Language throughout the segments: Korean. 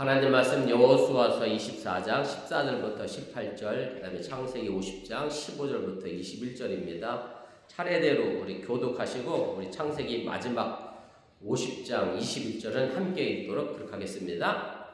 하나님 말씀 여호수아서 24장 14절부터 18절, 그다음에 창세기 50장 15절부터 21절입니다. 차례대로 우리 교독하시고 우리 창세기 마지막 50장 21절은 함께 읽도록 그렇게 하겠습니다.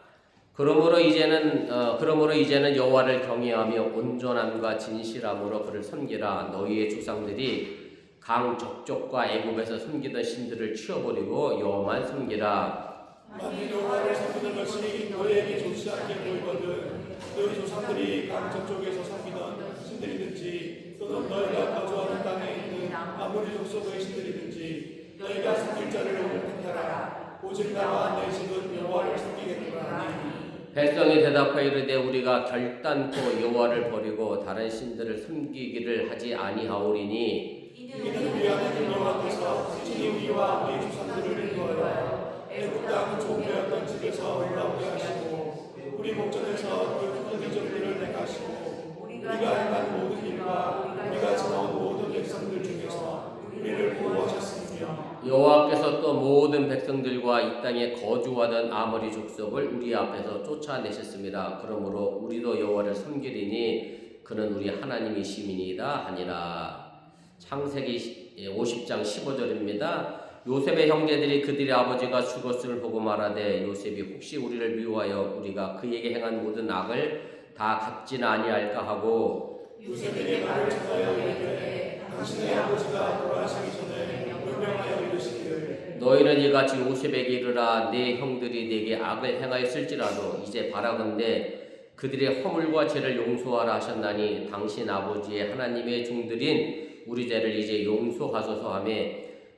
그러므로 이제는 여호와를 경외하며 온전함과 진실함으로 그를 섬기라. 너희의 조상들이 강 적족과 애굽에서 섬기던 신들을 치워버리고 여호와만 섬기라. 만일 여호와를 섬기는 것이 너희에게 좋지 않게 보이거든 너희 조상들이 강 저쪽에서 섬기던 신들이든지 또는 너희가 거주하는 땅에 있는 아무리 족속의 신들이든지 너희가 섬길 자를 택하라. 오직 나와 내 집은 여호와를 섬기겠노라 하니 백성이 대답하여 이르되 우리가 결단코 여호와를 버리고 다른 신들을 섬기기를 하지 아니하오리니 이는 우리 하나님 여호와께서 친히 우리와 우리 조상들을 인도하여 애굽 땅 종되었던 집에서 올라오게 하시고 우리 목전에서 그 이적들을 내가시고 우리가 행한 모든 일과 우리가 지나온 모든 백성들 중에서 우리를 보호하셨으며 여호와께서 또 모든 백성들과 이 땅에 거주하던 아모리 족속을 우리 앞에서 쫓아내셨습니다. 그러므로 우리도 여호와를 섬기리니 그는 우리 하나님이 시민이다 하니라. 창세기 50장 15절입니다. 요셉의 형제들이 그들의 아버지가 죽었음을 보고 말하되 요셉이 혹시 우리를 미워하여 우리가 그에게 행한 모든 악을 다 갚지는 아니할까 하고 요셉에게 말을 전하여 이르되 당신의 아버지가 돌아가시기 전에 명령하여 이르시기를 너희는 이같이 요셉에게 이르라. 내 형들이 내게 악을 행하였을지라도 이제 바라건대 그들의 허물과 죄를 용서하라 하셨나니 당신 아버지의 하나님의 종들인 우리 죄를 이제 용서하소서 하며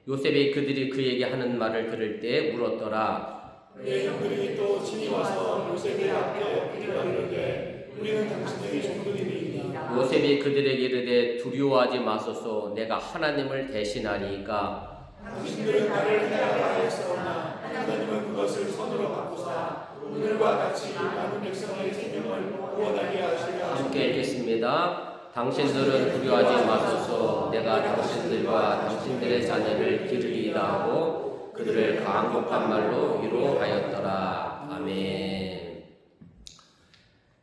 요셉이 그들이 그에게 하는 말을 들을 때 물었더라. 내 형들이 또 친히 와서 요셉의 앞에 이르되 우리는 당신의 종들이니 요셉이 그들에게 이르되 두려워하지 마소서. 내가 하나님을 대신하니까 당신들은 나를 해하라 하였사오나 하나님은 그것을 선으로 바꾸사 오늘과 같이 많은 백성의 생명을 구원하게 하시려 함께 읽겠습니다. 당신들은 두려워하지 마소서. 내가 당신들과 당신들의 자녀를 기르리이다 하고 그들을 강곡한 말로 위로하였더라. 아멘.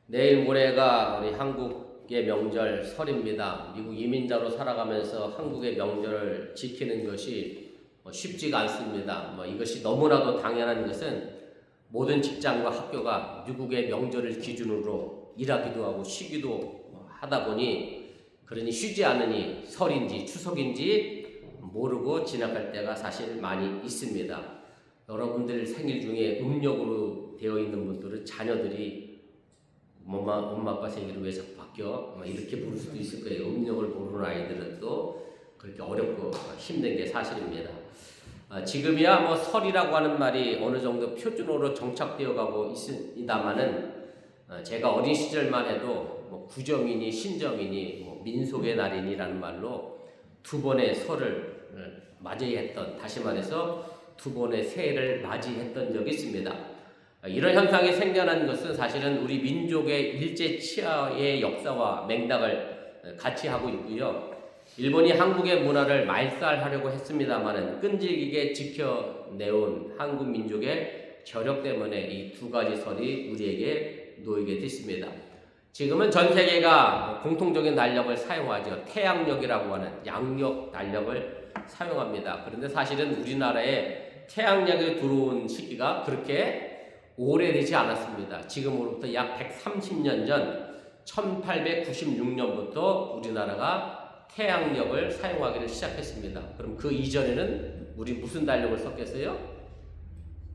내일 모레가 우리 한국의 명절 설입니다. 미국 이민자로 살아가면서 한국의 명절을 지키는 것이 쉽지가 않습니다. 이것이 너무나도 당연한 것은 모든 직장과 학교가 미국의 명절을 기준으로 일하기도 하고 쉬기도 하다 보니 그러니 쉬지 않으니 설인지 추석인지 모르고 지나갈 때가 사실 많이 있습니다. 여러분들 생일 중에 음력으로 되어 있는 분들은 자녀들이 엄마 아빠 생일은 왜 자꾸 바뀌어? 이렇게 부를 수도 있을 거예요. 음력을 모르는 아이들은 또 그렇게 어렵고 힘든 게 사실입니다. 지금이야 설이라고 하는 말이 어느 정도 표준어로 정착되어 가고 있습니다만은 제가 어린 시절만 해도 구정이니 신정이니 민속의 날이니라는 말로 두 번의 설을 맞이했던, 다시 말해서 두 번의 새해를 맞이했던 적이 있습니다. 이런 현상이 생겨난 것은 사실은 우리 민족의 일제 치하의 역사와 맥락을 같이 하고 있고요. 일본이 한국의 문화를 말살하려고 했습니다마는 끈질기게 지켜내온 한국 민족의 저력 때문에 이 두 가지 설이 우리에게 놓이게 됐습니다. 지금은 전 세계가 공통적인 달력을 사용하죠. 태양력이라고 하는 양력 달력을 사용합니다. 그런데 사실은 우리나라에 태양력이 들어온 시기가 그렇게 오래되지 않았습니다. 지금으로부터 약 130년 전 1896년부터 우리나라가 태양력을 사용하기를 시작했습니다. 그럼 그 이전에는 우리 무슨 달력을 썼겠어요?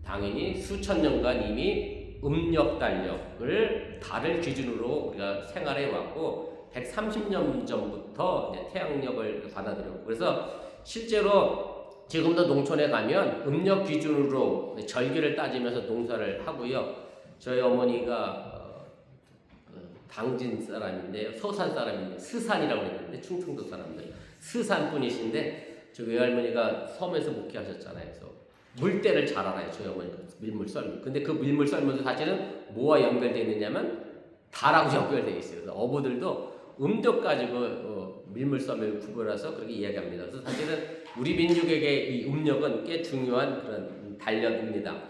당연히 수천 년간 이미 음력 달력을 달을 기준으로 우리가 생활해 왔고 130년 전부터 태양력을 받아들였고 그래서 실제로 지금도 농촌에 가면 음력 기준으로 절기를 따지면서 농사를 하고요. 저희 어머니가 당진 사람인데요. 서산 사람인데 스산이라고 했는데 충청도 사람들 스산 분이신데 저 외할머니가 섬에서 목회하셨잖아요. 그래서 물때를 잘 알아요. 저희 어머니가 밀물 썰물. 근데 그 밀물 썰물도 사실은 뭐와 연결되어 있느냐면 달하고 연결되어 있어요. 그래서 어부들도 음력 가지고 밀물 썰물 구별해서 그렇게 이야기합니다. 그래서 사실은 우리 민족에게 이 음력은 꽤 중요한 그런 달력입니다.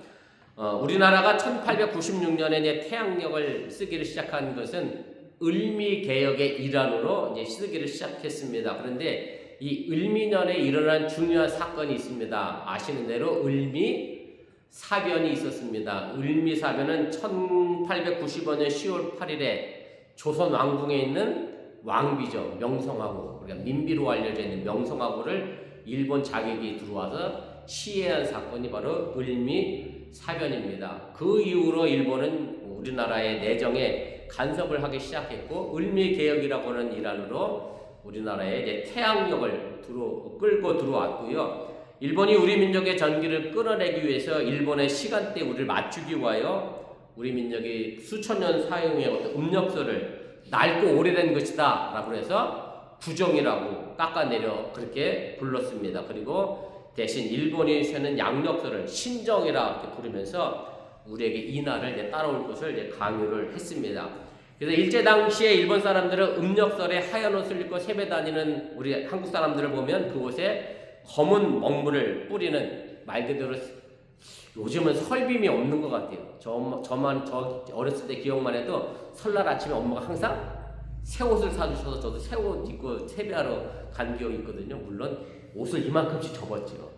우리나라가 1896년에 이제 태양력을 쓰기를 시작한 것은 을미개혁의 일환으로 이제 쓰기를 시작했습니다. 그런데 이 을미년에 일어난 중요한 사건이 있습니다. 아시는 대로 을미사변이 있었습니다. 을미사변은 1895년 10월 8일에 조선 왕궁에 있는 왕비죠. 명성황후, 그러니까 민비로 알려져 있는 명성황후를 일본 자객이 들어와서 시해한 사건이 바로 을미사변입니다. 그 이후로 일본은 우리나라의 내정에 간섭을 하기 시작했고, 을미개혁이라고 하는 일환으로 우리나라에 이제 태양력을 끌고 들어왔고요. 일본이 우리 민족의 전기를 끌어내기 위해서 일본의 시간대 우리를 맞추기 위하여 우리 민족이 수천 년 사용해 어떤 음력서를 낡고 오래된 것이다 라고 해서 부정이라고 깎아내려 그렇게 불렀습니다. 그리고 대신 일본이 세는 양력서를 신정이라 이렇게 부르면서 우리에게 이날을 이제 따라올 것을 이제 강요를 했습니다. 그래서 일제 당시에 일본 사람들은 음력설에 하얀 옷을 입고 세배 다니는 우리 한국 사람들을 보면 그곳에 검은 먹물을 뿌리는, 말 그대로 요즘은 설빔이 없는 것 같아요. 저 어렸을 때 기억만 해도 설날 아침에 엄마가 항상 새 옷을 사주셔서 저도 새 옷 입고 세배하러 간 기억이 있거든요. 물론 옷을 이만큼씩 접었죠.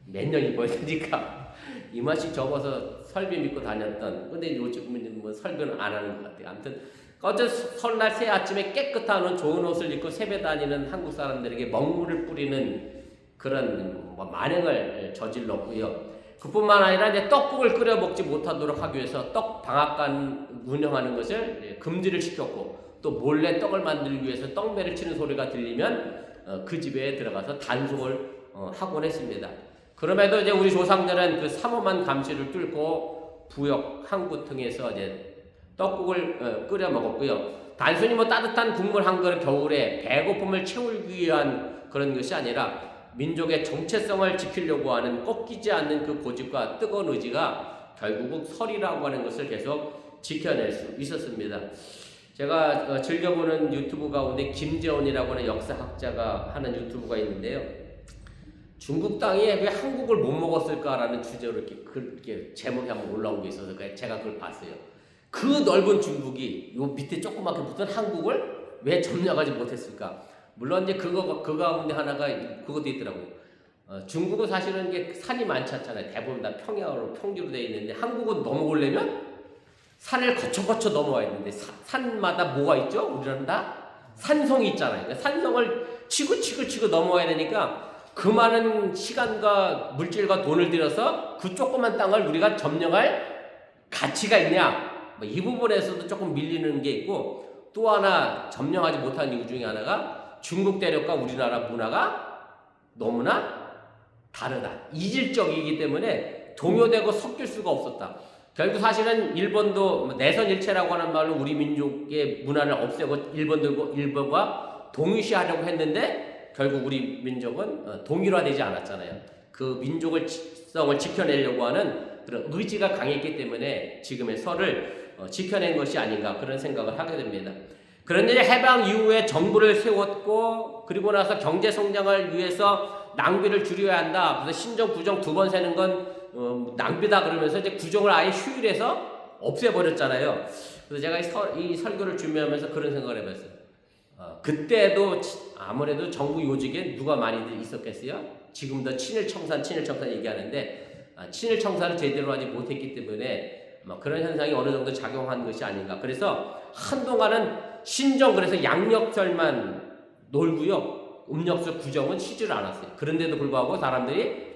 몇 년 입어야 되니까 이만씩 접어서 설빔 입고 다녔던. 근데 요즘은 뭐 설빔은 안 하는 것 같아요. 아무튼 어제 설날 새 아침에 깨끗한 옷, 좋은 옷을 입고 세배 다니는 한국 사람들에게 먹물을 뿌리는 그런 만행을 저질렀고요. 그뿐만 아니라 이제 떡국을 끓여 먹지 못하도록 하기 위해서 떡 방앗간 운영하는 것을 금지를 시켰고, 또 몰래 떡을 만들기 위해서 떡매를 치는 소리가 들리면 그 집에 들어가서 단속을 하곤 했습니다. 그럼에도 이제 우리 조상들은 그 삼엄한 감시를 뚫고 부역 항구 등에서 이제 떡국을 끓여 먹었고요. 단순히 뭐 따뜻한 국물 한 그릇 겨울에 배고픔을 채우기 위한 그런 것이 아니라 민족의 정체성을 지키려고 하는 꺾이지 않는 그 고집과 뜨거운 의지가 결국 설이라고 하는 것을 계속 지켜낼 수 있었습니다. 제가 즐겨보는 유튜브 가운데 김재원이라고 하는 역사학자가 하는 유튜브가 있는데요. 중국 땅이 왜 한국을 못 먹었을까라는 주제로 이렇게 제목이 한번 올라온 게 있어서 제가 그걸 봤어요. 그 넓은 중국이 요 밑에 조그맣게 붙은 한국을 왜 점령하지 못했을까? 물론 이제 그 가운데 하나가 그것도 있더라고요. 중국은 사실은 이게 산이 많지 않잖아요. 대부분 다 평지로 되어 있는데 한국은 넘어오려면 산을 거쳐 넘어와야 되는데 산마다 뭐가 있죠? 우리나라는 다 산성이 있잖아요. 그러니까 산성을 치고 넘어와야 되니까 그 많은 시간과 물질과 돈을 들여서 그 조그만 땅을 우리가 점령할 가치가 있냐? 뭐 이 부분에서도 조금 밀리는 게 있고, 또 하나 점령하지 못한 이유 중에 하나가 중국 대륙과 우리나라 문화가 너무나 다르다. 이질적이기 때문에 동요되고 섞일 수가 없었다. 결국 사실은 일본도 내선일체라고 하는 말로 우리 민족의 문화를 없애고 일본과 동일시하려고 했는데 결국 우리 민족은 동일화되지 않았잖아요. 그 민족을 성을 지켜내려고 하는 그런 의지가 강했기 때문에 지금의 설을 지켜낸 것이 아닌가 그런 생각을 하게 됩니다. 그런데 해방 이후에 정부를 세웠고, 그리고 나서 경제 성장을 위해서 낭비를 줄여야 한다. 그래서 신정 구정 두 번 세는 건 낭비다 그러면서 이제 구정을 아예 휴일해서 없애버렸잖아요. 그래서 제가 이 설교를 준비하면서 그런 생각을 해봤어요. 그때도 아무래도 정부 요직에 누가 많이들 있었겠어요? 지금도 친일청산 얘기하는데 친일청산을 제대로 하지 못했기 때문에 그런 현상이 어느 정도 작용한 것이 아닌가. 그래서 한동안은 신정, 그래서 양력절만 놀고요. 음력설 구정은 쉬지를 않았어요. 그런데도 불구하고 사람들이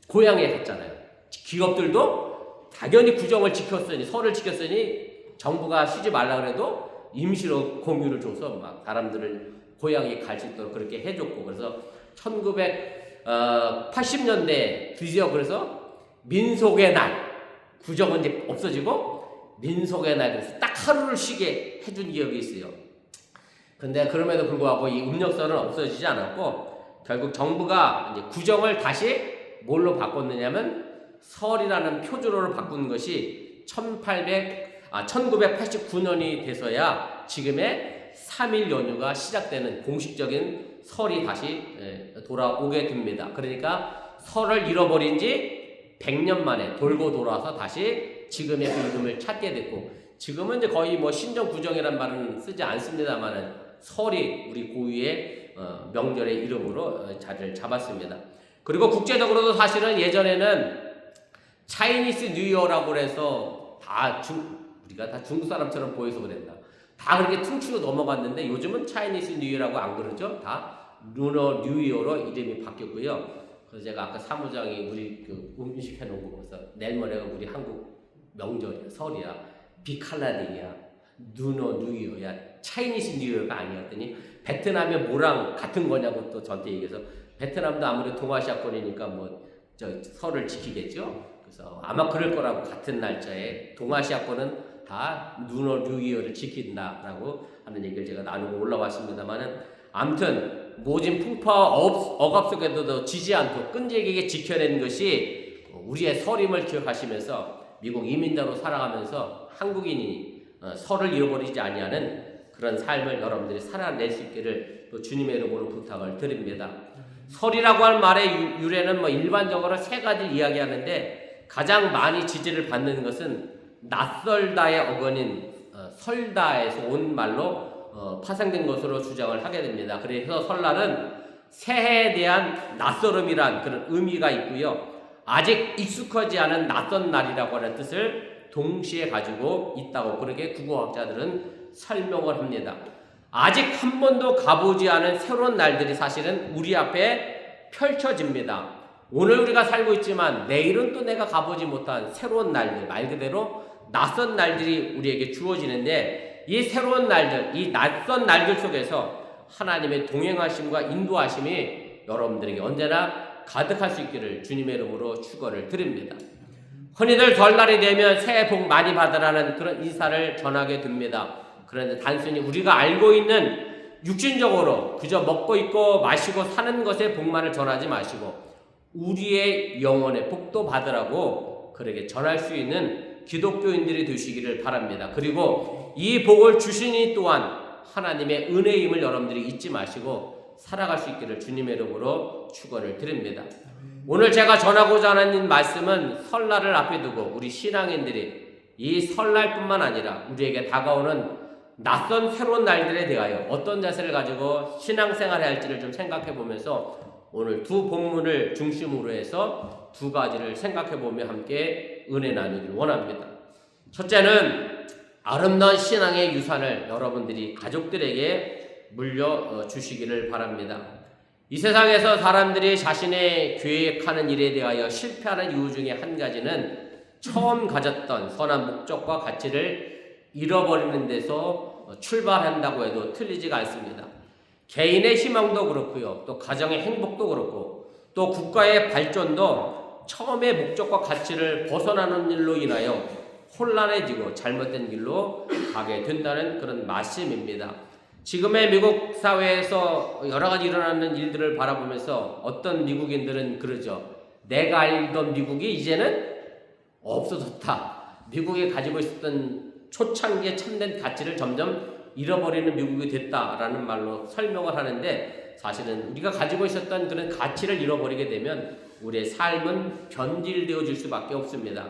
고향에 갔잖아요. 기업들도 당연히 구정을 지켰으니, 설을 지켰으니 정부가 쉬지 말라 그래도 임시로 공휴를 줘서 막 사람들을 고향에 갈 수 있도록 그렇게 해줬고, 그래서 1980년대 드디어 그래서 민속의 날, 구정은 이제 없어지고 민속의 날, 그래서 딱 하루를 쉬게 해준 기억이 있어요. 근데 그럼에도 불구하고 이 음력설은 없어지지 않았고, 결국 정부가 이제 구정을 다시 뭘로 바꿨느냐면 설이라는 표준어로 바꾼 것이 1989년이 돼서야 지금의 3일 연휴가 시작되는 공식적인 설이 다시 돌아오게 됩니다. 그러니까 설을 잃어버린 지 100년 만에 돌고 돌아서 다시 지금의 그 이름을 찾게 됐고, 지금은 이제 거의 뭐 신정구정이란 말은 쓰지 않습니다만은 설이 우리 고유의 명절의 이름으로 자리를 잡았습니다. 그리고 국제적으로도 사실은 예전에는 차이니스 뉴이어라고 해서 우리가 다 중국 사람처럼 보여서 그랬나, 다 그렇게 퉁치고 넘어갔는데 요즘은 차이니스 뉴이어라고 안 그러죠. 다 루너 뉴이어로 이름이 바뀌었고요. 그래서 제가 아까 사무장이 우리 그 음식 해놓은 거 보면서 내일 모레가 우리 한국 명절이야, 설이야, 비칼라딩이야, 루너 뉴이어야, 차이니스 뉴이어가 아니었더니 베트남의 뭐랑 같은 거냐고 또 저한테 얘기해서, 베트남도 아무래도 동아시아권이니까 뭐 저 설을 지키겠죠. 그래서 아마 그럴 거라고, 같은 날짜에 동아시아권은 다 루너 뉴이어를 지킨다라고 하는 얘기를 제가 나누고 올라왔습니다만은, 아무튼 모진 풍파와 억압 속에도 지지 않고 끈질기게 지켜내는 것이 우리의 설임을 기억하시면서 미국 이민자로 살아가면서 한국인이 설을 잃어버리지 아니하는 그런 삶을 여러분들이 살아낼 수 있기를 또 주님의 이름으로 부탁을 드립니다. 설이라고 하는 말의 유래는 뭐 일반적으로 세 가지를 이야기하는데, 가장 많이 지지를 받는 것은 낯설다의 어원인 설다에서 온 말로 파생된 것으로 주장을 하게 됩니다. 그래서 설날은 새해에 대한 낯설음이란 그런 의미가 있고요, 아직 익숙하지 않은 낯선 날이라고 하는 뜻을 동시에 가지고 있다고 그렇게 국어학자들은 설명을 합니다. 아직 한 번도 가보지 않은 새로운 날들이 사실은 우리 앞에 펼쳐집니다. 오늘 우리가 살고 있지만 내일은 또 내가 가보지 못한 새로운 날들, 말 그대로 낯선 날들이 우리에게 주어지는데, 이 새로운 날들, 이 낯선 날들 속에서 하나님의 동행하심과 인도하심이 여러분들에게 언제나 가득할 수 있기를 주님의 이름으로 축원을 드립니다. 흔히들 설날이 되면 새해 복 많이 받으라는 그런 인사를 전하게 됩니다. 그런데 단순히 우리가 알고 있는 육신적으로 그저 먹고 입고 마시고 사는 것의 복만을 전하지 마시고, 우리의 영혼의 복도 받으라고 그렇게 전할 수 있는 기독교인들이 되시기를 바랍니다. 그리고 이 복을 주시니 또한 하나님의 은혜임을 여러분들이 잊지 마시고 살아갈 수 있기를 주님의 이름으로 축원을 드립니다. 오늘 제가 전하고자 하는 말씀은 설날을 앞에 두고 우리 신앙인들이 이 설날뿐만 아니라 우리에게 다가오는 낯선 새로운 날들에 대하여 어떤 자세를 가지고 신앙생활을 할지를 좀 생각해 보면서 오늘 두 본문을 중심으로 해서 두 가지를 생각해 보며 함께 은혜 나누길 원합니다. 첫째는 아름다운 신앙의 유산을 여러분들이 가족들에게 물려주시기를 바랍니다. 이 세상에서 사람들이 자신의 계획하는 일에 대하여 실패하는 이유 중에 한 가지는 처음 가졌던 선한 목적과 가치를 잃어버리는 데서 출발한다고 해도 틀리지가 않습니다. 개인의 희망도 그렇고요, 또 가정의 행복도 그렇고, 또 국가의 발전도 처음의 목적과 가치를 벗어나는 일로 인하여 혼란해지고 잘못된 길로 가게 된다는 그런 말씀입니다. 지금의 미국 사회에서 여러 가지 일어나는 일들을 바라보면서 어떤 미국인들은 그러죠. 내가 알던 미국이 이제는 없어졌다. 미국이 가지고 있었던 초창기의 참된 가치를 점점 잃어버리는 미국이 됐다라는 말로 설명을 하는데, 사실은 우리가 가지고 있었던 그런 가치를 잃어버리게 되면 우리의 삶은 변질되어질 수밖에 없습니다.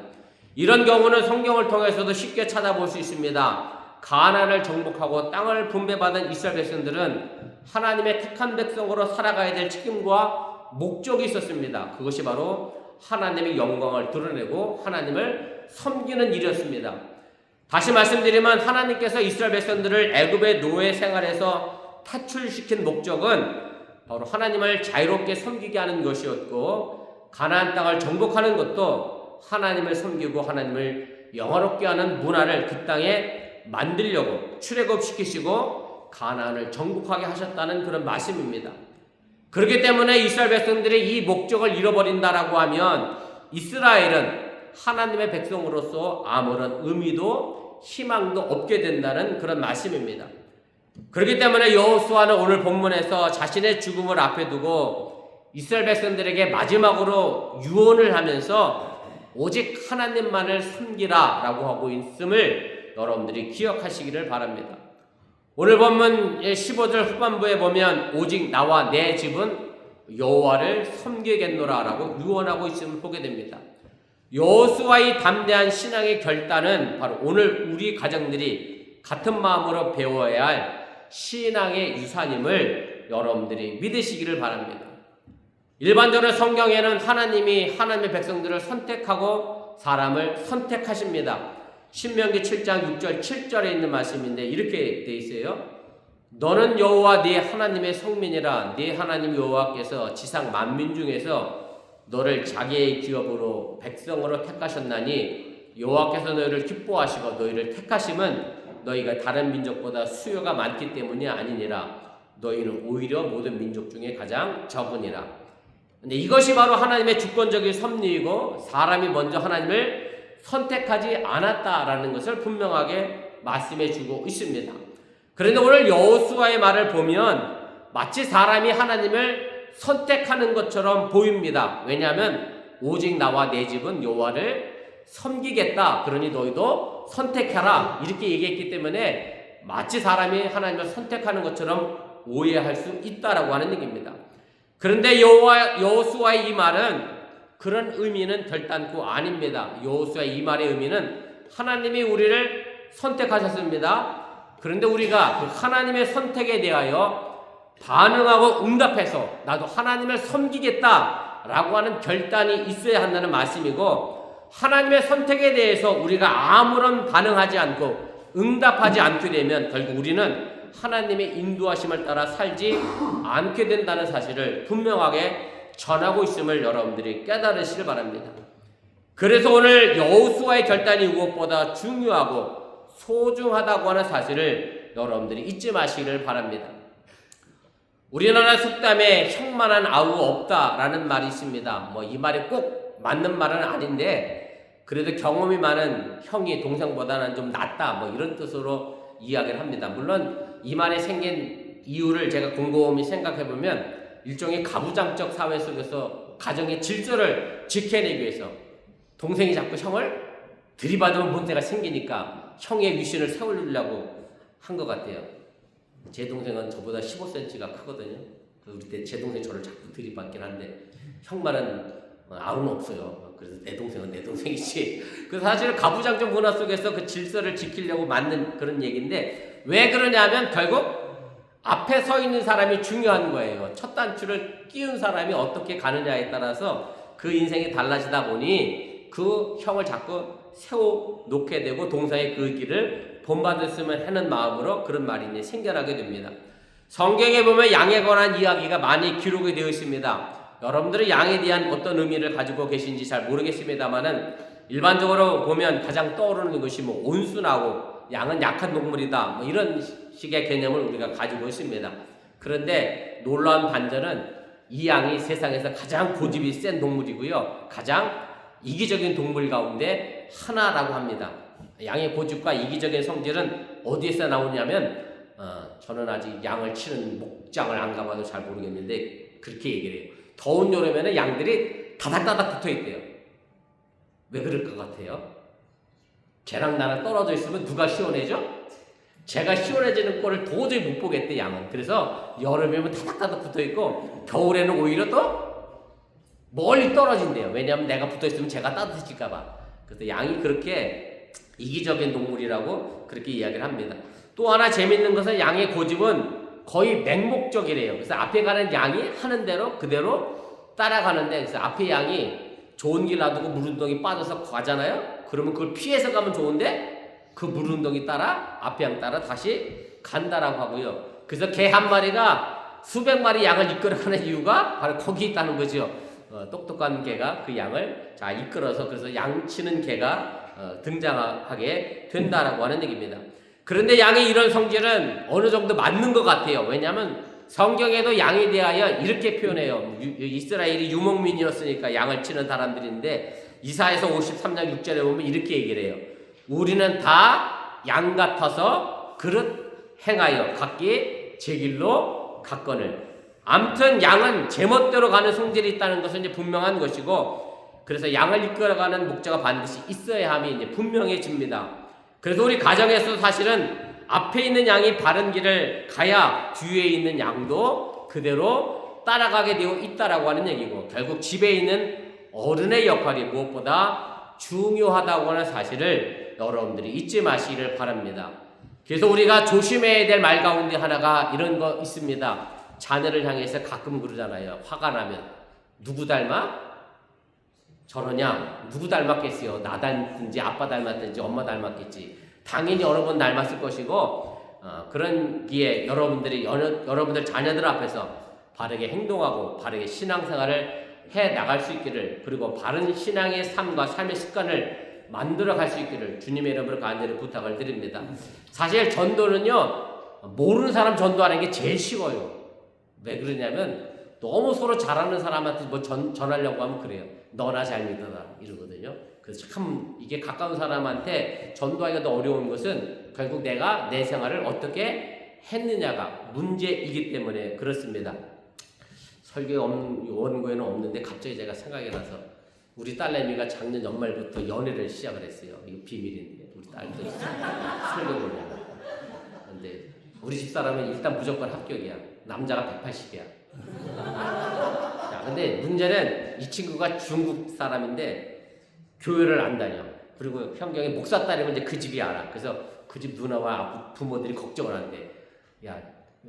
이런 경우는 성경을 통해서도 쉽게 찾아볼 수 있습니다. 가나안을 정복하고 땅을 분배받은 이스라엘 백성들은 하나님의 택한 백성으로 살아가야 될 책임과 목적이 있었습니다. 그것이 바로 하나님의 영광을 드러내고 하나님을 섬기는 일이었습니다. 다시 말씀드리면 하나님께서 이스라엘 백성들을 애굽의 노예 생활에서 탈출시킨 목적은 바로 하나님을 자유롭게 섬기게 하는 것이었고, 가나안 땅을 정복하는 것도 하나님을 섬기고 하나님을 영화롭게 하는 문화를 그 땅에 만들려고 출애굽시키시고 가나안을 정복하게 하셨다는 그런 말씀입니다. 그렇기 때문에 이스라엘 백성들이 이 목적을 잃어버린다라고 하면 이스라엘은 하나님의 백성으로서 아무런 의미도 희망도 없게 된다는 그런 말씀입니다. 그렇기 때문에 여호수아는 오늘 본문에서 자신의 죽음을 앞에 두고 이스라엘 백성들에게 마지막으로 유언을 하면서 오직 하나님만을 섬기라 라고 하고 있음을 여러분들이 기억하시기를 바랍니다. 오늘 본문 15절 후반부에 보면 오직 나와 내 집은 여호와를 섬기겠노라 라고 유언하고 있음을 보게 됩니다. 여호수아의 담대한 신앙의 결단은 바로 오늘 우리 가정들이 같은 마음으로 배워야 할 신앙의 유산임을 여러분들이 믿으시기를 바랍니다. 일반적으로 성경에는 하나님이 하나님의 백성들을 선택하고 사람을 선택하십니다. 신명기 7장 6절 7절에 있는 말씀인데 이렇게 되어 있어요. 너는 여호와 네 하나님의 성민이라. 네 하나님 여호와께서 지상 만민 중에서 너를 자기의 기업으로 백성으로 택하셨나니 여호와께서 너희를 기뻐하시고 너희를 택하심은 너희가 다른 민족보다 수요가 많기 때문이 아니니라. 너희는 오히려 모든 민족 중에 가장 적으니라. 근데 이것이 바로 하나님의 주권적인 섭리이고 사람이 먼저 하나님을 선택하지 않았다라는 것을 분명하게 말씀해 주고 있습니다. 그런데 오늘 여호수아의 말을 보면 마치 사람이 하나님을 선택하는 것처럼 보입니다. 왜냐하면 오직 나와 내 집은 여호와를 섬기겠다. 그러니 너희도 선택해라. 이렇게 얘기했기 때문에 마치 사람이 하나님을 선택하는 것처럼 오해할 수 있다라고 하는 얘기입니다. 그런데 여호수아의 이 말은 그런 의미는 결단코 아닙니다. 여호수아의 이 말의 의미는 하나님이 우리를 선택하셨습니다. 그런데 우리가 그 하나님의 선택에 대하여 반응하고 응답해서 나도 하나님을 섬기겠다라고 하는 결단이 있어야 한다는 말씀이고, 하나님의 선택에 대해서 우리가 아무런 반응하지 않고 응답하지 않게 되면 결국 우리는 하나님의 인도하심을 따라 살지 않게 된다는 사실을 분명하게 전하고 있음을 여러분들이 깨달으시길 바랍니다. 그래서 오늘 여호수아의 결단이 무엇보다 중요하고 소중하다고 하는 사실을 여러분들이 잊지 마시기를 바랍니다. 우리나라 속담에 형만한 아우 없다라는 말이 있습니다. 이 말이 꼭 맞는 말은 아닌데 그래도 경험이 많은 형이 동생보다는 좀 낫다 이런 뜻으로 이야기를 합니다. 물론 이 말이 생긴 이유를 제가 곰곰이 생각해보면 일종의 가부장적 사회 속에서 가정의 질서를 지켜내기 위해서 동생이 자꾸 형을 들이받으면 문제가 생기니까 형의 위신을 세우려고 한 것 같아요. 제 동생은 저보다 15cm가 크거든요. 우리 제 동생이 저를 자꾸 들이받긴 한데 형 말은 아우는 없어요. 그래서 내 동생은 내 동생이지. 그 사실 가부장적 문화 속에서 그 질서를 지키려고 만든 그런 얘기인데 왜 그러냐면 결국 앞에 서 있는 사람이 중요한 거예요. 첫 단추를 끼운 사람이 어떻게 가느냐에 따라서 그 인생이 달라지다 보니 그 형을 자꾸 세워놓게 되고 동생의 그 길을 본받았으면 하는 마음으로 그런 말이 생겨나게 됩니다. 성경에 보면 양에 관한 이야기가 많이 기록이 되어 있습니다. 여러분들은 양에 대한 어떤 의미를 가지고 계신지 잘 모르겠습니다만은 일반적으로 보면 가장 떠오르는 것이 온순하고 양은 약한 동물이다 이런 식의 개념을 우리가 가지고 있습니다. 그런데 놀라운 반전은 이 양이 세상에서 가장 고집이 센 동물이고요. 가장 이기적인 동물 가운데 하나라고 합니다. 양의 고집과 이기적인 성질은 어디에서 나오냐면 저는 아직 양을 치는 목장을 안 가봐도 잘 모르겠는데 그렇게 얘기를 해요. 더운 여름에는 양들이 다닥다닥 붙어있대요. 왜 그럴 것 같아요? 쟤랑 나랑 떨어져 있으면 누가 시원해져? 제가 시원해지는 꼴을 도저히 못 보겠대 양은. 그래서 여름이면 다닥다닥 붙어있고 겨울에는 오히려 또 멀리 떨어진대요. 왜냐하면 내가 붙어있으면 제가 따뜻해질까봐. 그래서 양이 그렇게 이기적인 동물이라고 그렇게 이야기를 합니다. 또 하나 재밌는 것은 양의 고집은 거의 맹목적이래요. 그래서 앞에 가는 양이 하는 대로 그대로 따라가는데, 그래서 앞에 양이 좋은 길 놔두고 물운덩이 빠져서 가잖아요. 그러면 그걸 피해서 가면 좋은데 그 물운덩이 따라 앞에 양 따라 다시 간다라고 하고요. 그래서 개 한 마리가 수백 마리 양을 이끌어가는 이유가 바로 거기 있다는 거죠. 똑똑한 개가 그 양을 이끌어서 그래서 양치는 개가 등장하게 된다라고 하는 얘기입니다. 그런데 양의 이런 성질은 어느 정도 맞는 것 같아요. 왜냐하면 성경에도 양에 대하여 이렇게 표현해요. 이스라엘이 유목민이었으니까 양을 치는 사람들인데 이사야서 53장 6절에 보면 이렇게 얘기를 해요. 우리는 다 양 같아서 그릇 행하여 각기 제 길로 갔거늘. 아무튼 양은 제멋대로 가는 성질이 있다는 것은 이제 분명한 것이고, 그래서 양을 이끌어가는 목자가 반드시 있어야 함이 이제 분명해집니다. 그래서 우리 가정에서 사실은 앞에 있는 양이 바른 길을 가야 뒤에 있는 양도 그대로 따라가게 되어 있다라고 하는 얘기고, 결국 집에 있는 어른의 역할이 무엇보다 중요하다고 하는 사실을 여러분들이 잊지 마시기를 바랍니다. 그래서 우리가 조심해야 될 말 가운데 하나가 이런 거 있습니다. 자녀를 향해서 가끔 그러잖아요. 화가 나면 누구 닮아? 저러냐? 누구 닮았겠어요? 나 닮았든지 아빠 닮았든지 엄마 닮았겠지. 당연히 여러 번 닮았을 것이고 그런 기에 여러분들 자녀들 앞에서 바르게 행동하고 바르게 신앙생활을 해 나갈 수 있기를, 그리고 바른 신앙의 삶과 삶의 습관을 만들어 갈 수 있기를 주님의 이름으로 간절히 부탁을 드립니다. 사실 전도는요, 모르는 사람 전도하는 게 제일 쉬워요. 왜 그러냐면 너무 서로 잘하는 사람한테 뭐 전하려고 하면 그래요. 너나 잘 믿어라 이러거든요. 그래서 참 이게 가까운 사람한테 전도하기가 더 어려운 것은 결국 내가 내 생활을 어떻게 했느냐가 문제이기 때문에 그렇습니다. 설교 원고에는 없는데 갑자기 제가 생각이 나서 우리 딸내미가 작년 연말부터 연애를 시작을 했어요. 이거 비밀인데 우리 딸도 설교 보려고. 근데 우리 집사람은 일단 무조건 합격이야. 남자가 180이야. 자, 근데 문제는 이 친구가 중국 사람인데 교회를 안 다녀. 그리고 현경이 목사 딸이면 이제 그 집이 알아. 그래서 그 집 누나와 부모들이 걱정을 한대. 야,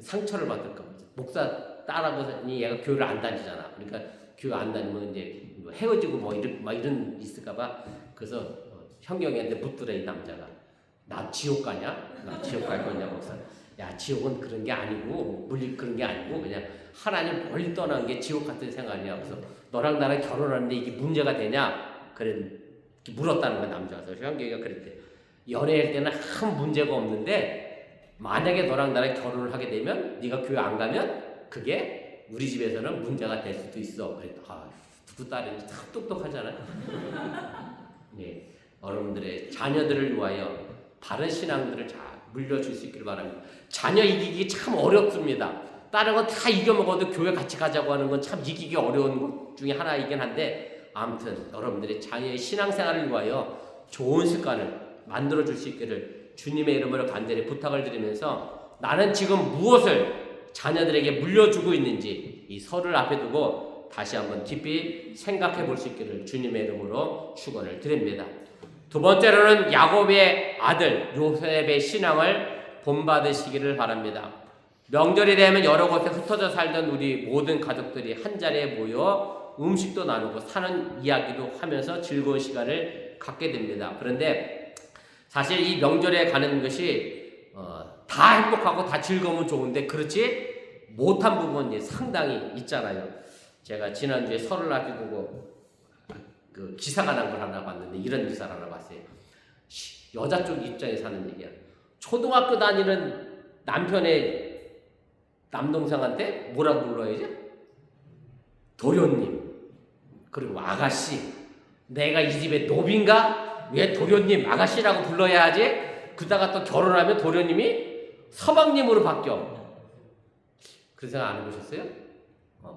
상처를 받을까 봐. 목사 딸하고니 얘가 교회를 안 다니잖아. 그러니까 교회 안 다니면 이제 헤어지고 뭐 이런 있을까봐. 그래서 현경이한테 묻더래 이 남자가. 나 지옥 가냐? 나 지옥 갈 거냐 목사? 야, 지옥은 그런 게 아니고 물리 그런 게 아니고 그냥 하나님 멀리 떠난 게 지옥 같은 생활이야. 그래서 너랑 나랑 결혼하는데 이게 문제가 되냐? 그래 물었다는 거야 남자가. 그래서 현경이가 그랬대. 연애할 때는 아무 문제가 없는데 만약에 너랑 나랑 결혼을 하게 되면 네가 교회 안 가면 그게 우리 집에서는 문제가 될 수도 있어. 그랬다. 누구 딸인지 참 똑똑하잖아요. 네, 여러분들의 자녀들을 위하여 바른 신앙들을 잘 물려줄 수 있기를 바랍니다. 자녀 이기기 참 어렵습니다. 다른 건 다 이겨먹어도 교회 같이 가자고 하는 건 참 이기기 어려운 것 중에 하나이긴 한데, 아무튼 여러분들의 자녀의 신앙생활을 위하여 좋은 습관을 만들어줄 수 있기를 주님의 이름으로 간절히 부탁을 드리면서, 나는 지금 무엇을 자녀들에게 물려주고 있는지 이 설을 앞에 두고 다시 한번 깊이 생각해 볼 수 있기를 주님의 이름으로 축원을 드립니다. 두 번째로는 야곱의 아들 요셉의 신앙을 본받으시기를 바랍니다. 명절이 되면 여러 곳에 흩어져 살던 우리 모든 가족들이 한자리에 모여 음식도 나누고 사는 이야기도 하면서 즐거운 시간을 갖게 됩니다. 그런데 사실 이 명절에 가는 것이 다 행복하고 다 즐거우면 좋은데 그렇지 못한 부분이 상당히 있잖아요. 제가 지난주에 설을 앞두고 그 기사가 난 걸 하나 봤는데 이런 기사를 하나 봤어요. 여자 쪽 입장에서 하는 얘기야. 초등학교 다니는 남편의 남동생한테 뭐라고 불러야지? 도련님, 그리고 아가씨. 내가 이 집의 노비인가? 왜 도련님, 아가씨라고 불러야 하지? 그러다가 또 결혼하면 도련님이 서방님으로 바뀌어. 그런 생각 안 해보셨어요?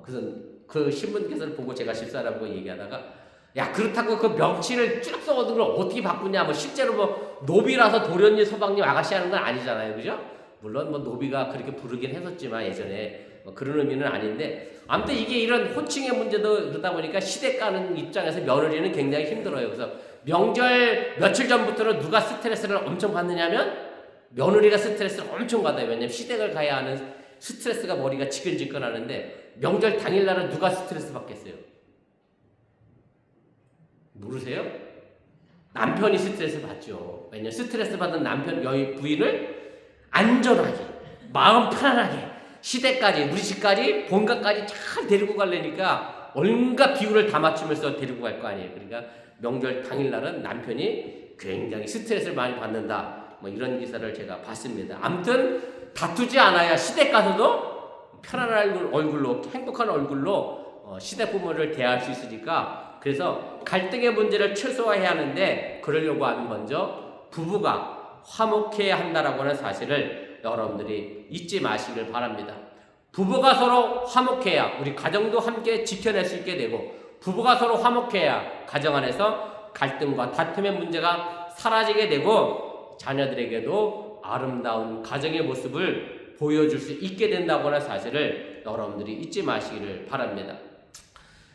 그래서 그 신문 기사를 보고 제가 집사람하고 얘기하다가, 야, 그렇다고 그 명칭을 쭉 써놓은 걸 어떻게 바꾸냐? 뭐 실제로 뭐 노비라서 도련님, 서방님, 아가씨 하는 건 아니잖아요, 그죠? 물론 뭐 노비가 그렇게 부르긴 했었지만 예전에 뭐 그런 의미는 아닌데, 아무튼 이게 이런 호칭의 문제도 그러다 보니까 시댁 가는 입장에서 며느리는 굉장히 힘들어요. 그래서 명절 며칠 전부터는 누가 스트레스를 엄청 받느냐면 며느리가 스트레스를 엄청 받아요. 왜냐면 시댁을 가야 하는 스트레스가 머리가 지끈지끈하는데, 명절 당일날은 누가 스트레스 받겠어요? 모르세요? 남편이 스트레스 받죠. 왜냐면 스트레스 받은 남편 부인을 안전하게 마음 편안하게 시댁까지 우리 집까지 본가까지 잘 데리고 가려니까 온갖 비율을 다 맞추면서 데리고 갈 거 아니에요. 그러니까 명절 당일날은 남편이 굉장히 스트레스를 많이 받는다, 뭐 이런 기사를 제가 봤습니다. 아무튼 다투지 않아야 시댁 가서도 편안한 얼굴로, 행복한 얼굴로 시댁 부모를 대할 수 있으니까, 그래서 갈등의 문제를 최소화해야 하는데 그러려고 하면 먼저 부부가 화목해야 한다라고 하는 사실을 여러분들이 잊지 마시길 바랍니다. 부부가 서로 화목해야 우리 가정도 함께 지켜낼 수 있게 되고, 부부가 서로 화목해야 가정 안에서 갈등과 다툼의 문제가 사라지게 되고 자녀들에게도 아름다운 가정의 모습을 보여줄 수 있게 된다고 하는 사실을 여러분들이 잊지 마시기를 바랍니다.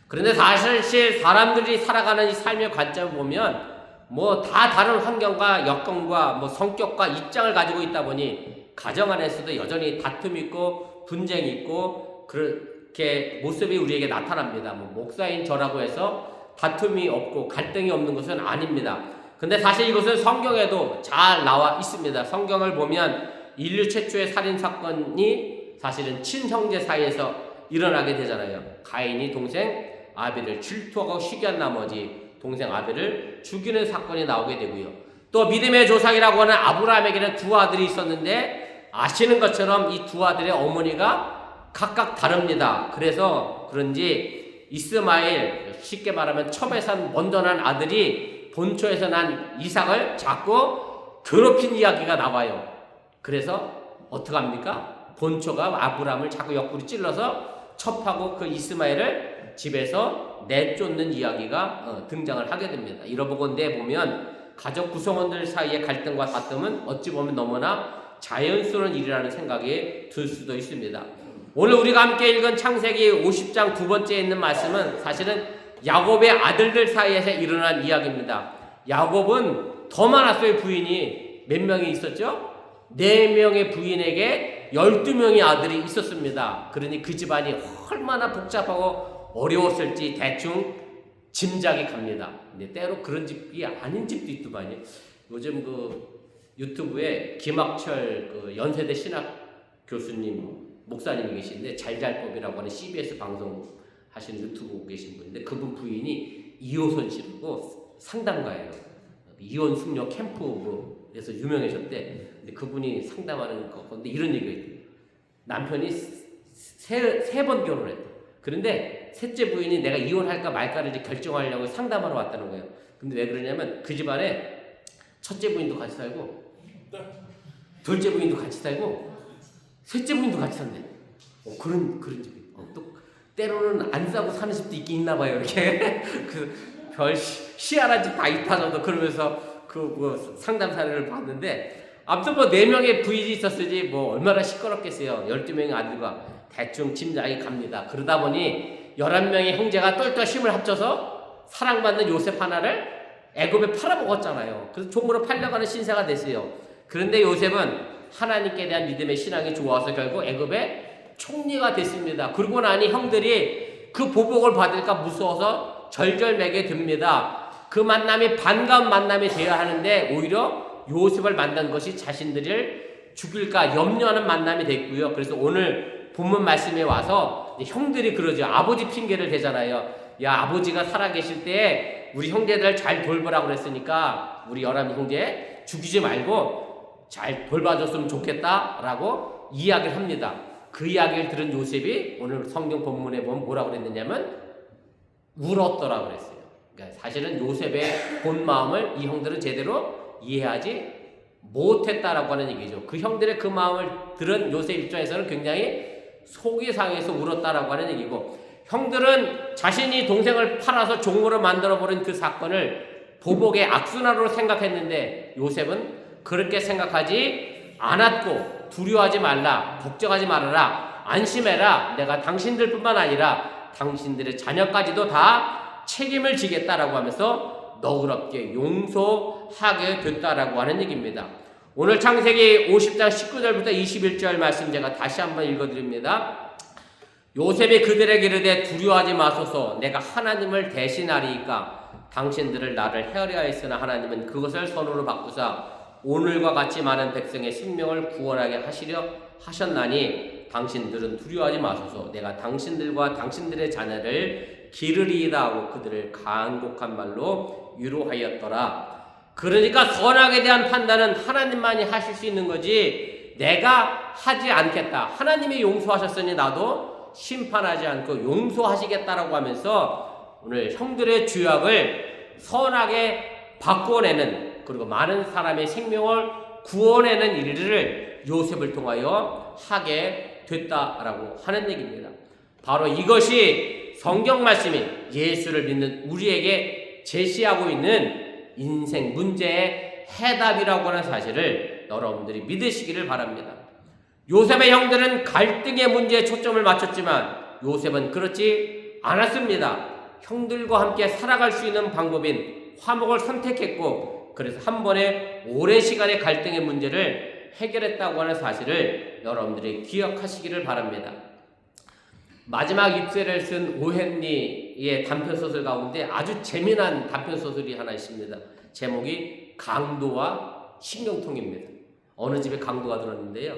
그런데 사실 사람들이 살아가는 이 삶의 관점을 보면 뭐 다 다른 환경과 여건과 뭐 성격과 입장을 가지고 있다 보니 가정 안에서도 여전히 다툼이 있고 분쟁이 있고 그렇게 모습이 우리에게 나타납니다. 뭐 목사인 저라고 해서 다툼이 없고 갈등이 없는 것은 아닙니다. 근데 사실 이것은 성경에도 잘 나와 있습니다. 성경을 보면 인류 최초의 살인 사건이 사실은 친형제 사이에서 일어나게 되잖아요. 가인이 동생 아벨을 질투하고 시기한 나머지 동생 아벨을 죽이는 사건이 나오게 되고요. 또 믿음의 조상이라고 하는 아브라함에게는 두 아들이 있었는데 아시는 것처럼 이 두 아들의 어머니가 각각 다릅니다. 그래서 그런지 이스마엘, 쉽게 말하면 첩에서 먼저 난 아들이 본초에서 난 이삭을 자꾸 괴롭힌 이야기가 나와요. 그래서 어떡합니까? 본초가 아브라함을 자꾸 옆구리 찔러서 첩하고 그 이스마엘을 집에서 내쫓는 이야기가 등장을 하게 됩니다. 이러보건대 보면 가족 구성원들 사이의 갈등과 다툼은 어찌 보면 너무나 자연스러운 일이라는 생각이 들 수도 있습니다. 오늘 우리가 함께 읽은 창세기 50장 두 번째에 있는 말씀은 사실은 야곱의 아들들 사이에서 일어난 이야기입니다. 야곱은 더 많았어요. 부인이 몇 명이 있었죠? 4명의 부인에게 12명의 아들이 있었습니다. 그러니 그 집안이 얼마나 복잡하고 어려웠을지 대충 짐작이 갑니다. 근데 때로 그런 집이 아닌 집도 있더만요. 요즘 그 유튜브에 김학철 그 연세대 신학 교수님 목사님이 계신데 잘잘법이라고 하는 CBS 방송 하시는 유튜브 계신 분인데 그분 부인이 이호선 씨라고 상담가예요. 이혼 숙녀 캠프에서 유명해졌대. 근데 그분이 상담하는 건데 이런 얘기가 있대요. 남편이 세 번 결혼했대. 그런데 셋째 부인이 내가 이혼할까 말까를 이제 결정하려고 상담하러 왔다는 거예요. 근데 왜 그러냐면 그 집안에 첫째 부인도 같이 살고 둘째 부인도 같이 살고 셋째 부인도 같이 산대. 그런 집이. 또 때로는 안 싸고 사는 집도 있긴 있나 봐요. 이렇게 그 별 희한한 집 다 있다서도 그러면서 그 상담 사례를 봤는데 아무튼 뭐 4명의 부인이 있었으니 뭐 얼마나 시끄럽겠어요. 12명의 아들과 대충 짐작이 갑니다. 그러다 보니 11명의 형제가 똘똘 힘을 합쳐서 사랑받는 요셉 하나를 애굽에 팔아먹었잖아요. 그래서 종으로 팔려가는 신세가 됐어요. 그런데 요셉은 하나님께 대한 믿음의 신앙이 좋아서 결국 애굽의 총리가 됐습니다. 그러고 나니 형들이 그 보복을 받을까 무서워서 절절매게 됩니다. 그 만남이 반가운 만남이 되어야 하는데 오히려 요셉을 만난 것이 자신들을 죽일까 염려하는 만남이 됐고요. 그래서 오늘 본문 말씀에 와서 형들이 그러죠. 아버지 핑계를 대잖아요. 야, 아버지가 살아계실 때 우리 형제들 잘 돌보라고 그랬으니까 우리 11 형제 죽이지 말고 잘 돌봐줬으면 좋겠다라고 이야기를 합니다. 그 이야기를 들은 요셉이 오늘 성경 본문에 보면 뭐라고 그랬느냐면 울었더라고 그랬어요. 그러니까 사실은 요셉의 본 마음을 이 형들은 제대로 이해하지 못했다라고 하는 얘기죠. 그 형들의 그 마음을 들은 요셉 입장에서는 굉장히 속이 상해서 울었다라고 하는 얘기고, 형들은 자신이 동생을 팔아서 종으로 만들어버린 그 사건을 보복의 악순환으로 생각했는데 요셉은 그렇게 생각하지 않았고, 두려워하지 말라, 걱정하지 말아라, 안심해라, 내가 당신들뿐만 아니라 당신들의 자녀까지도 다 책임을 지겠다라고 하면서 너그럽게 용서하게 됐다라고 하는 얘기입니다. 오늘 창세기 50장 19절부터 21절 말씀 제가 다시 한번 읽어드립니다. 요셉이 그들에게 이르되 두려워하지 마소서, 내가 하나님을 대신하리이까 당신들을 나를 헤아려 했으나 하나님은 그것을 선으로 바꾸사 오늘과 같이 많은 백성의 생명을 구원하게 하시려 하셨나니 당신들은 두려워하지 마소서, 내가 당신들과 당신들의 자녀를 기르리이다 하고 그들을 간곡한 말로 위로하였더라. 그러니까 선악에 대한 판단은 하나님만이 하실 수 있는 거지 내가 하지 않겠다. 하나님이 용서하셨으니 나도 심판하지 않고 용서하시겠다라고 하면서 오늘 형들의 죄악을 선하게 바꿔내는, 그리고 많은 사람의 생명을 구원해내는 일들을 요셉을 통하여 하게 됐다라고 하는 얘기입니다. 바로 이것이 성경 말씀이 예수를 믿는 우리에게 제시하고 있는 인생 문제의 해답이라고 하는 사실을 여러분들이 믿으시기를 바랍니다. 요셉의 형들은 갈등의 문제에 초점을 맞췄지만 요셉은 그렇지 않았습니다. 형들과 함께 살아갈 수 있는 방법인 화목을 선택했고, 그래서 한 번에 오랜 시간의 갈등의 문제를 해결했다고 하는 사실을 여러분들이 기억하시기를 바랍니다. 마지막 입세를 쓴 오헨리의 단편소설 가운데 아주 재미난 단편소설이 하나 있습니다. 제목이 강도와 신경통입니다. 어느 집에 강도가 들었는데요,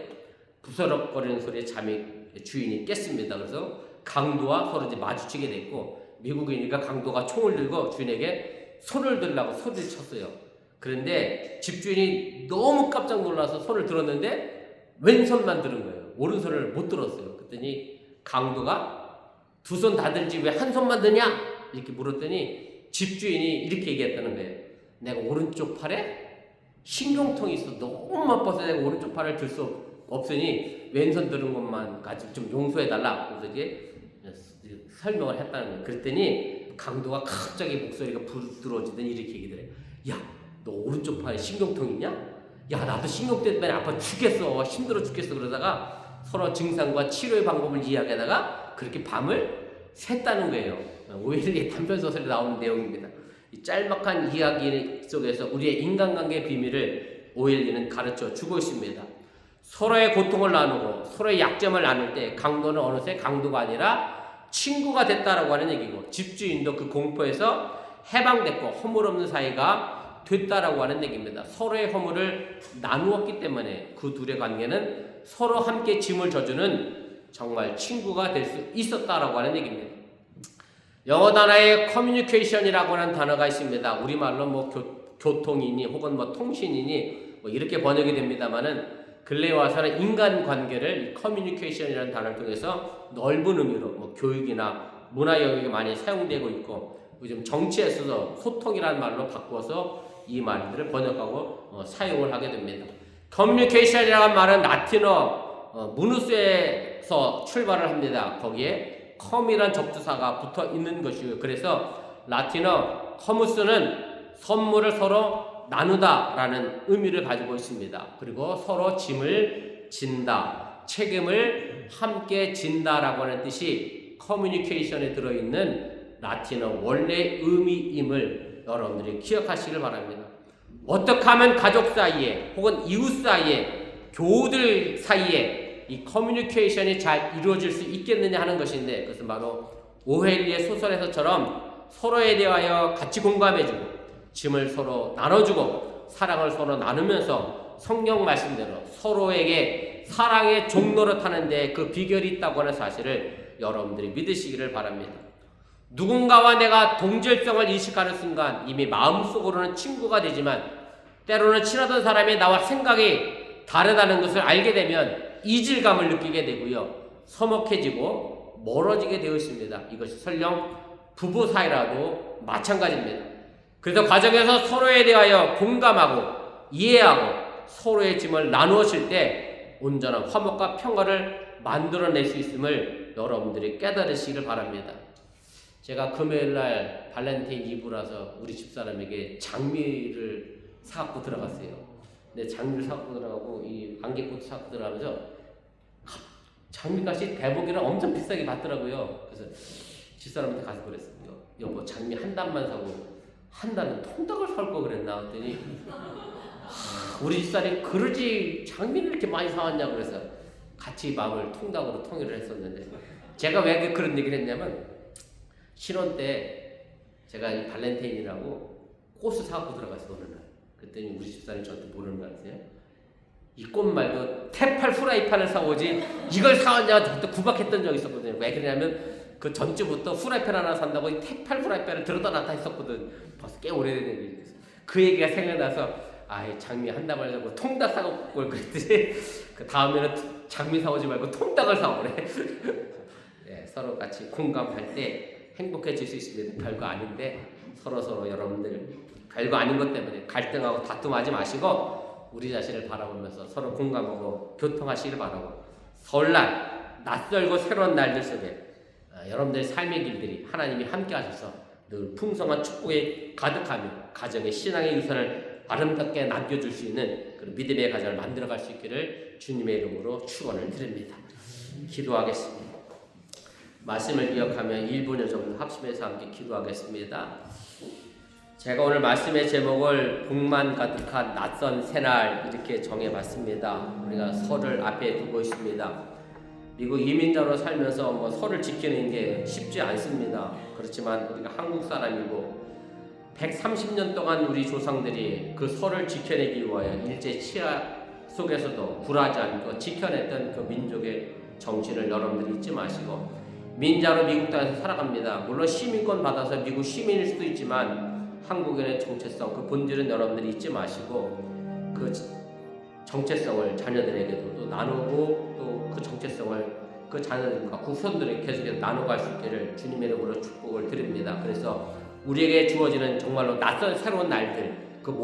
부스럭거리는 소리에 주인이 깼습니다. 그래서 강도와 서로 이제 마주치게 됐고, 미국이니까 강도가 총을 들고 주인에게 손을 들라고 소리를 쳤어요. 그런데 집주인이 너무 깜짝 놀라서 손을 들었는데 왼손만 들은 거예요. 오른손을 못 들었어요. 그랬더니 강도가 두 손 다 들지 왜 한 손만 드냐? 이렇게 물었더니 집주인이 이렇게 얘기했다는 거예요. 내가 오른쪽 팔에 신경통이 있어. 너무 아파서 내가 오른쪽 팔을 들 수 없으니 왼손 드는 것만 가지고 좀 용서해달라. 그래서 이제 설명을 했다는 거예요. 그랬더니 강도가 갑자기 목소리가 부드러워지더니 이렇게 얘기를 해요. 야, 너 오른쪽 팔에 신경통 있냐? 야, 나도 신경통 때문에 아파 죽겠어. 힘들어 죽겠어. 그러다가 서로 증상과 치료의 방법을 이야기하다가 그렇게 밤을 샜다는 거예요. 오헨리의 단편소설에 나오는 내용입니다. 이 짤막한 이야기 속에서 우리의 인간관계의 비밀을 오헨리는 가르쳐 주고 있습니다. 서로의 고통을 나누고 서로의 약점을 나눌 때 강도는 어느새 강도가 아니라 친구가 됐다라고 하는 얘기고, 집주인도 그 공포에서 해방됐고 허물 없는 사이가 됐다라고 하는 얘기입니다. 서로의 허물을 나누었기 때문에 그 둘의 관계는 서로 함께 짐을 져주는 정말 친구가 될 수 있었다라고 하는 얘기입니다. 영어 단어에 커뮤니케이션이라고 하는 단어가 있습니다. 우리말로 뭐 교통이니 혹은 뭐 통신이니 뭐 이렇게 번역이 됩니다만은, 근래에 와서는 인간관계를 커뮤니케이션이라는 단어를 통해서 넓은 의미로 뭐 교육이나 문화 영역에 많이 사용되고 있고, 요즘 정치에서도 소통이라는 말로 바꿔서 이 말들을 번역하고 사용을 하게 됩니다. 커뮤니케이션이라는 말은 라틴어 무누스에서 출발을 합니다. 거기에 컴이란 접두사가 붙어 있는 것이고요. 그래서 라틴어 커무스는 선물을 서로 나누다라는 의미를 가지고 있습니다. 그리고 서로 짐을 진다, 책임을 함께 진다라고 하는 뜻이 커뮤니케이션에 들어있는 라틴어 원래 의미임을 여러분들이 기억하시길 바랍니다. 어떻게 하면 가족 사이에 혹은 이웃 사이에, 교우들 사이에 이 커뮤니케이션이 잘 이루어질 수 있겠느냐 하는 것인데, 그것은 바로 오헨리의 소설에서처럼 서로에 대하여 같이 공감해주고 짐을 서로 나눠주고 사랑을 서로 나누면서 성경 말씀대로 서로에게 사랑의 종로를 타는데 그 비결이 있다고 하는 사실을 여러분들이 믿으시기를 바랍니다. 누군가와 내가 동질성을 인식하는 순간 이미 마음속으로는 친구가 되지만, 때로는 친하던 사람이 나와 생각이 다르다는 것을 알게 되면 이질감을 느끼게 되고요, 서먹해지고 멀어지게 되어 있습니다. 이것이 설령 부부 사이라도 마찬가지입니다. 그래서 가정에서 서로에 대하여 공감하고 이해하고 서로의 짐을 나누었을 때 온전한 화목과 평화를 만들어낼 수 있음을 여러분들이 깨달으시길 바랍니다. 제가 금요일날 발렌타인 이브라서 우리 집사람에게 장미를 사갖고 들어갔어요. 근데 장미를 사갖고 들어가고 이 안개꽃 사갖고 들어가면서 장미값이 대복이랑 엄청 비싸게 받더라고요. 그래서 집사람한테 가서 그랬어요. 여보, 장미 한 단만 사고 한 달은 통닭을 살 거 그랬나 했더니 우리 집사람이 그러지 장미를 이렇게 많이 사왔냐 그래서 같이 마음을 통닭으로 통일을 했었는데, 제가 왜 그런 얘기를 했냐면, 신혼 때 제가 이 발렌타인이라고 꽃을 사갖고 들어갔어요 어느 날. 그랬더니 우리 집사람이 저한테 뭐라는 거 아세요? 이 꽃 말고 테팔 프라이팬을 사오지 이걸 사왔냐 저한테 구박했던 적이 있었거든요. 왜 그러냐면 그 전주부터 프라이팬 하나 산다고 이 테팔 프라이팬을 들었다 놨다 했었거든. 벌써 꽤 오래된 얘기. 그 얘기가 생각나서 장미 한 다발 사고 통닭 사갖고 올 그랬더니 그 다음에는 장미 사오지 말고 통닭을 사오래. 네, 서로 같이 공감할 때 행복해질 수 있습니다. 별거 아닌데 서로 여러분들 별거 아닌 것 때문에 갈등하고 다툼하지 마시고 우리 자신을 바라보면서 서로 공감하고 교통하시길 바라고, 설날 낯설고 새로운 날들 속에 여러분들의 삶의 길들이 하나님이 함께 하셔서 늘 풍성한 축복에 가득하며 가정의 신앙의 유산을 아름답게 남겨줄 수 있는 그런 믿음의 가정을 만들어갈 수 있기를 주님의 이름으로 축원을 드립니다. 기도하겠습니다. 말씀을 기억하며 1분여 정도 합심해서 함께 기도하겠습니다. 제가 오늘 말씀의 제목을 복만 가득한 낯선 새날 이렇게 정해봤습니다. 우리가 설을 앞에 두고 있습니다. 미국 이민자로 살면서 설을 지키는 게 쉽지 않습니다. 그렇지만 우리가 한국 사람이고 130년 동안 우리 조상들이 그 설을 지켜내기 위하여 일제 치하 속에서도 굴하지 않고 지켜냈던 그 민족의 정신을 여러분들이 잊지 마시고 민자로 미국 땅에서 살아갑니다. 물론 시민권 받아서 미국 시민일 수도 있지만 한국인의 정체성, 그 본질은 여러분들이 잊지 마시고 그 정체성을 자녀들에게도 또 나누고 또 그 정체성을 그 자녀들과 후손들에게 계속해서 나눠갈 수 있기를 주님의 이름으로 축복을 드립니다. 그래서 우리에게 주어지는 정말로 낯선 새로운 날들,